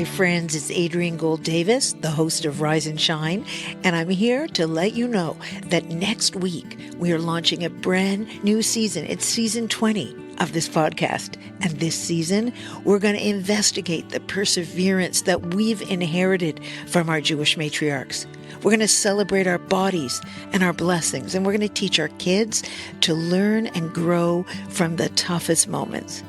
Hi friends, it's Adrienne Gold Davis, the host of Rise and Shine, and I'm here to let you know that next week we are launching a brand new season. It's season 20 of this podcast. And this season, we're going to investigate the perseverance that we've inherited from our Jewish matriarchs. We're going to celebrate our bodies and our blessings, and we're going to teach our kids to learn and grow from the toughest moments.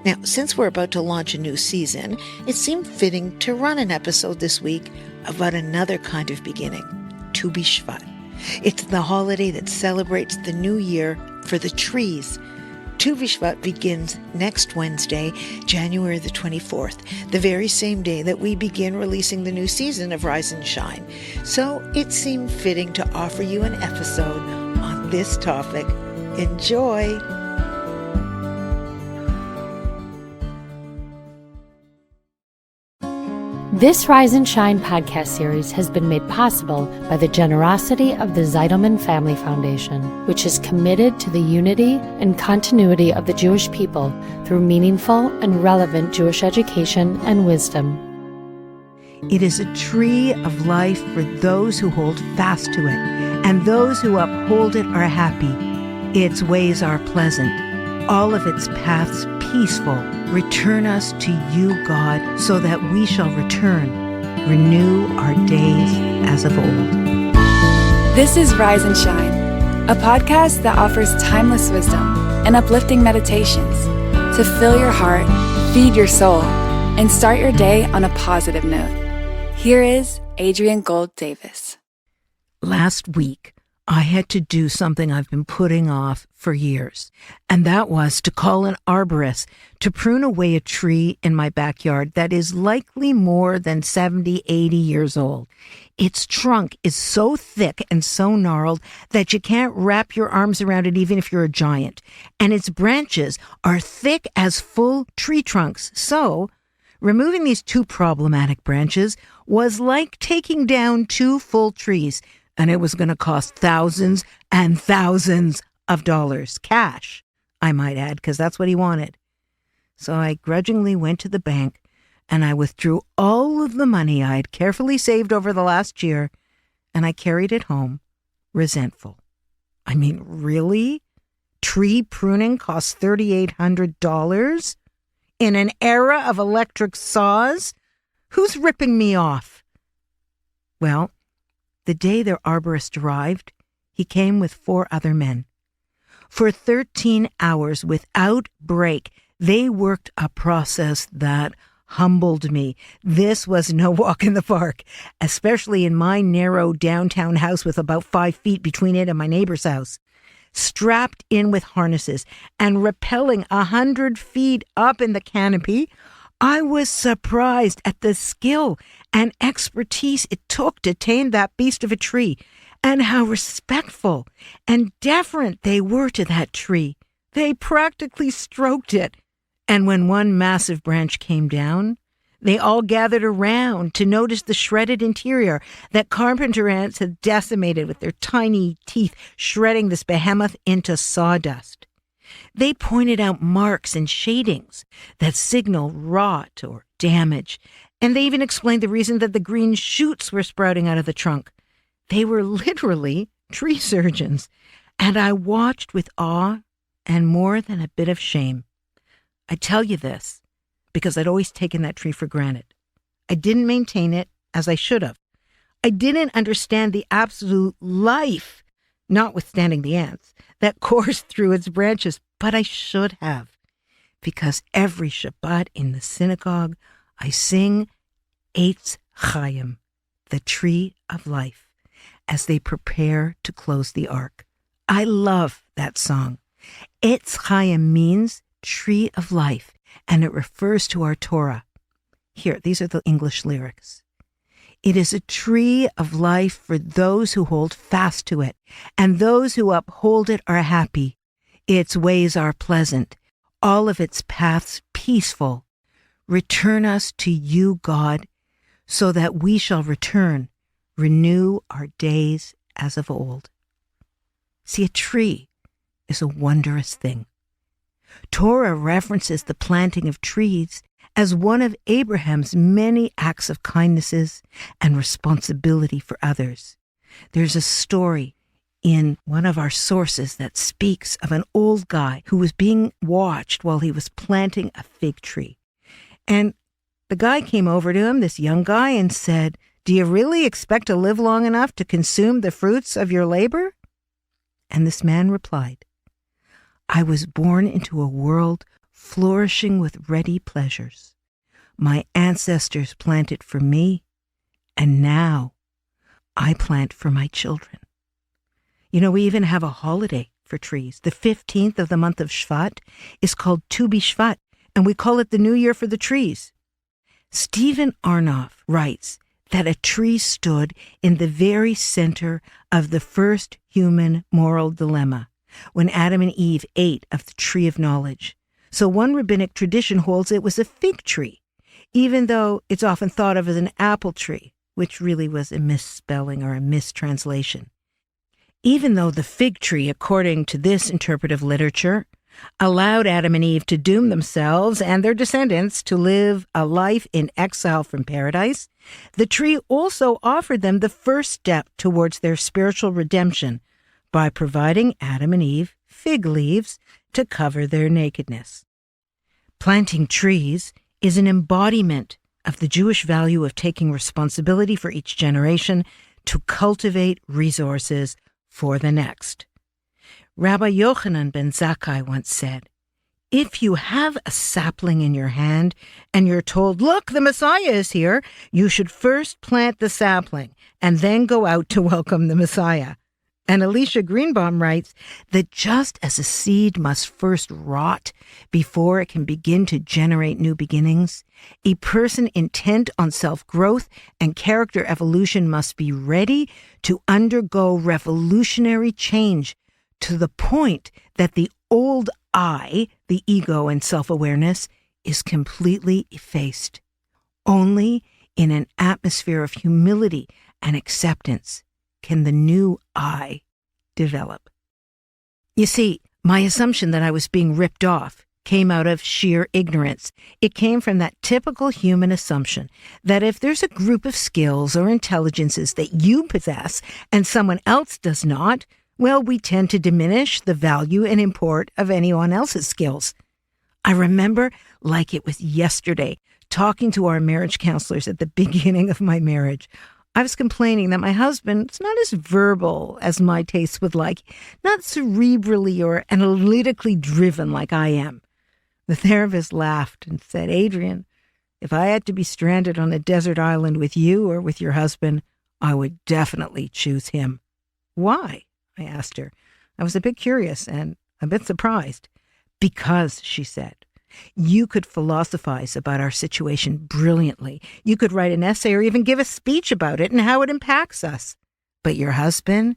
Now, since we're about to launch a new season, it seemed fitting to run an episode this week about another kind of beginning, Tu B'Shvat. It's the holiday that celebrates the new year for the trees. Tu B'Shvat begins next Wednesday, January the 24th, the very same day that we begin releasing the new season of Rise and Shine. So it seemed fitting to offer you an episode on this topic. Enjoy! This Rise and Shine podcast series has been made possible by the generosity of the Zeidelman Family Foundation, which is committed to the unity and continuity of the Jewish people through meaningful and relevant Jewish education and wisdom. It is a tree of life for those who hold fast to it, and those who uphold it are happy. Its ways are pleasant, all of its paths peaceful. Return us to you, God, so that we shall return. Renew our days as of old. This is Rise and Shine, a podcast that offers timeless wisdom and uplifting meditations to fill your heart, feed your soul, and start your day on a positive note. Here is Adrienne Gold Davis. Last week, I had to do something I've been putting off for years, and that was to call an arborist to prune away a tree in my backyard that is likely more than 70, 80 years old. Its trunk is so thick and so gnarled that you can't wrap your arms around it even if you're a giant, and its branches are thick as full tree trunks. So, removing these two problematic branches was like taking down two full trees, and it was going to cost thousands and thousands of dollars, cash, I might add, because that's what he wanted. So I grudgingly went to the bank, and I withdrew all of the money I had carefully saved over the last year, and I carried it home, resentful. I mean, really? Tree pruning costs $3,800? In an era of electric saws? Who's ripping me off? Well, the day their arborist arrived, he came with 4 other men. For 13 hours without break, they worked a process that humbled me. This was no walk in the park, especially in my narrow downtown house with about 5 feet between it and my neighbor's house. Strapped in with harnesses and rappelling 100 feet up in the canopy, I was surprised at the skill and expertise it took to tame that beast of a tree, and how respectful and deferent they were to that tree. They practically stroked it. And when one massive branch came down, they all gathered around to notice the shredded interior that carpenter ants had decimated with their tiny teeth, shredding this behemoth into sawdust. They pointed out marks and shadings that signal rot or damage, and they even explained the reason that the green shoots were sprouting out of the trunk. They were literally tree surgeons, and I watched with awe and more than a bit of shame. I tell you this because I'd always taken that tree for granted. I didn't maintain it as I should have. I didn't understand the absolute life, notwithstanding the ants, that coursed through its branches, but I should have, because every Shabbat in the synagogue, I sing Eitz Chaim, the tree of life, as they prepare to close the ark. I love that song. Eitz Chaim means tree of life, and it refers to our Torah. Here, these are the English lyrics. It is a tree of life for those who hold fast to it, and those who uphold it are happy. Its ways are pleasant, all of its paths peaceful. Return us to you, God, so that we shall return. Renew our days as of old. See, a tree is a wondrous thing. Torah references the planting of trees as one of Abraham's many acts of kindnesses and responsibility for others. There's a story in one of our sources that speaks of an old guy who was being watched while he was planting a fig tree. And the guy came over to him, this young guy, and said, "Do you really expect to live long enough to consume the fruits of your labor?" And this man replied, "I was born into a world flourishing with ready pleasures. My ancestors planted for me, and now I plant for my children." You know, we even have a holiday for trees. The 15th of the month of Shvat is called Tu B'Shvat, and we call it the New Year for the trees. Stephen Arnoff writes that a tree stood in the very center of the first human moral dilemma when Adam and Eve ate of the tree of knowledge. So one rabbinic tradition holds it was a fig tree, even though it's often thought of as an apple tree, which really was a misspelling or a mistranslation. Even though the fig tree, according to this interpretive literature, allowed Adam and Eve to doom themselves and their descendants to live a life in exile from paradise, the tree also offered them the first step towards their spiritual redemption by providing Adam and Eve fig leaves to cover their nakedness. Planting trees is an embodiment of the Jewish value of taking responsibility for each generation to cultivate resources for the next. Rabbi Yochanan ben Zakkai once said, "If you have a sapling in your hand and you're told, 'Look, the Messiah is here,' you should first plant the sapling and then go out to welcome the Messiah." And Alicia Greenbaum writes that just as a seed must first rot before it can begin to generate new beginnings, a person intent on self-growth and character evolution must be ready to undergo revolutionary change to the point that the old I, the ego and self-awareness, is completely effaced. Only in an atmosphere of humility and acceptance can the new I develop. You see, my assumption that I was being ripped off came out of sheer ignorance. It came from that typical human assumption that if there's a group of skills or intelligences that you possess and someone else does not, well, we tend to diminish the value and import of anyone else's skills. I remember, like it was yesterday, talking to our marriage counselors at the beginning of my marriage. I was complaining that my husband's not as verbal as my taste would like, not cerebrally or analytically driven like I am. The therapist laughed and said, "Adrian, if I had to be stranded on a desert island with you or with your husband, I would definitely choose him." "Why?" I asked her. I was a bit curious and a bit surprised. "Because," she said, "you could philosophize about our situation brilliantly. You could write an essay or even give a speech about it and how it impacts us. But your husband,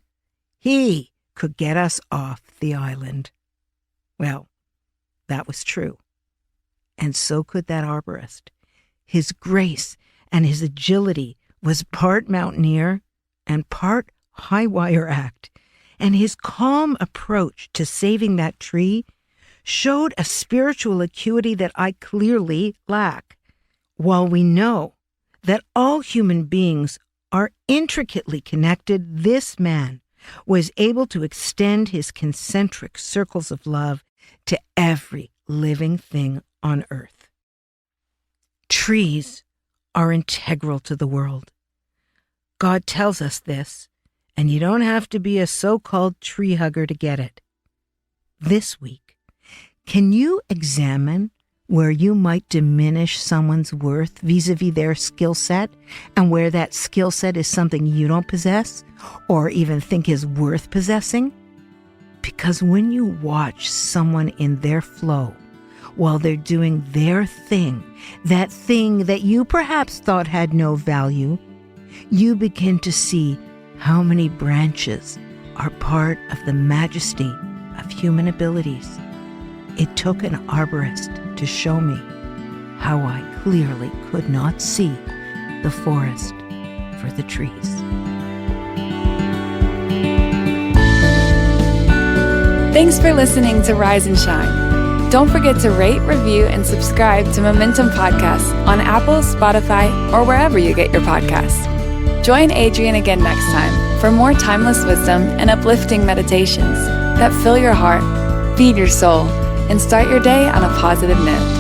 he could get us off the island." Well, that was true. And so could that arborist. His grace and his agility was part mountaineer and part high wire act. And his calm approach to saving that tree showed a spiritual acuity that I clearly lack. While we know that all human beings are intricately connected, this man was able to extend his concentric circles of love to every living thing on earth. Trees are integral to the world. God tells us this, and you don't have to be a so-called tree hugger to get it. This week, can you examine where you might diminish someone's worth vis-a-vis their skill set, and where that skill set is something you don't possess or even think is worth possessing? Because when you watch someone in their flow while they're doing their thing, that thing that you perhaps thought had no value, you begin to see how many branches are part of the majesty of human abilities. It took an arborist to show me how I clearly could not see the forest for the trees. Thanks for listening to Rise and Shine. Don't forget to rate, review, and subscribe to Momentum Podcasts on Apple, Spotify, or wherever you get your podcasts. Join Adrienne again next time for more timeless wisdom and uplifting meditations that fill your heart, feed your soul, and start your day on a positive note.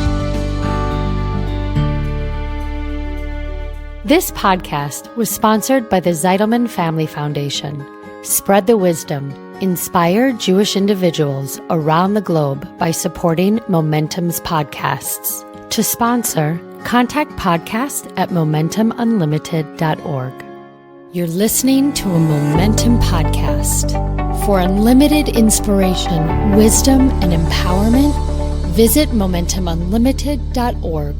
This podcast was sponsored by the Zeidelman Family Foundation. Spread the wisdom. Inspire Jewish individuals around the globe by supporting Momentum's podcasts. To sponsor, contact podcast@momentumunlimited.org. You're listening to a Momentum podcast. For unlimited inspiration, wisdom, and empowerment, visit momentumunlimited.org.